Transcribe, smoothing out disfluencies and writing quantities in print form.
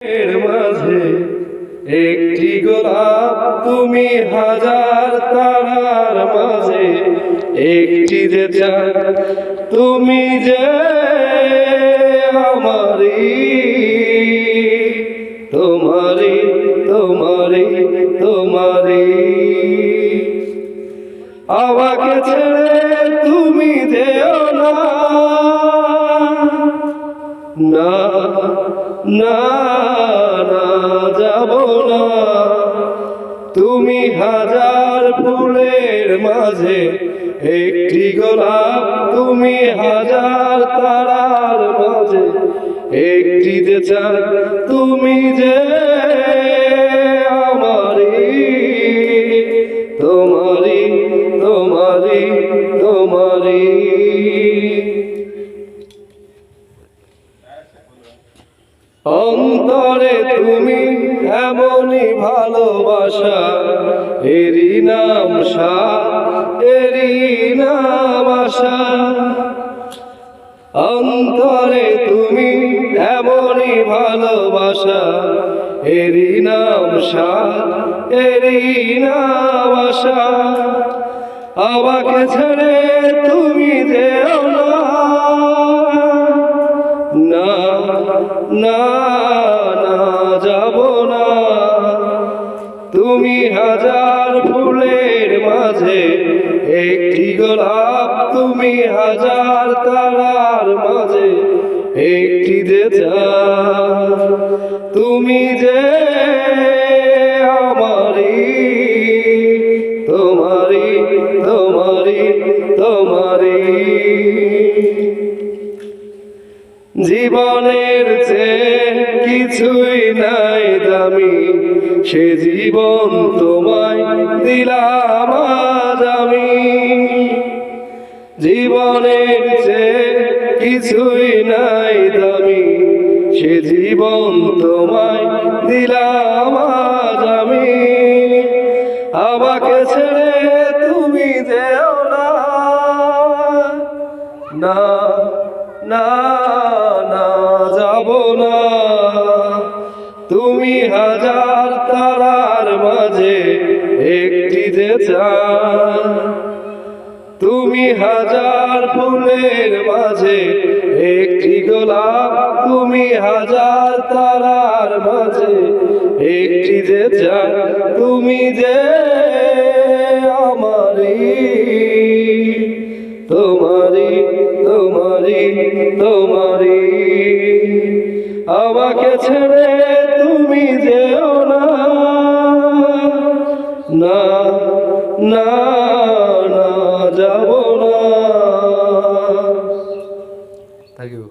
এর মাঝে একটি গোলাপ, তুমি হাজার তারার মাঝে একটি যে চাঁদ, তুমি যে আমারি, তোমারি তোমারি তোমারি। আমাকে ছেড়ে তুমি যেও না, না না না যাব না। তুমি হাজার ফুলের মাঝে একটি গোলাপ, তুমি হাজার তারার মাঝে একটি যে চাঁদ, তুমি যে আমারি, তোমারি তোমারি তোমারি। অন্তরে তুমি এমনই ভালোবাসা, এরই নাম সাথ, এরই নাম আশা। অন্তরে তুমি এমনই ভালোবাসা, এরই নাম সাথ, এরই নাম আশা। আমাকে ছেড়ে তুমি যেও না, না না না যাব না। তুমি হাজার ফুলের মাঝে একটি গোলাপ, তুমি হাজার তারার মাঝে একটি যে চাঁদ, তুমি যে আমারি, তোমারি তোমারি তোমারি। জীবনের চেয়ে কিছুই নাই দামি, সে জীবন তোমায় দিলাম আজ আমি। জীবনের চেয়ে কিছুই নাই দামি, সে জীবন তোমায় দিলাম আজ আমি। আমাকে ছেড়ে তুমি যেও না, না না না যাব না। তুমি হাজার তারার মাঝে একটি যে চাঁদ, তুমি হাজার ফুলের মাঝে একটি গোলাপ, তুমি হাজার তারার মাঝে একটি যে চাঁদ, তুমি যে আমারি, তোমারি তোমারি তোমারি। আমাকে ছেড়ে তুমি যেও না, না না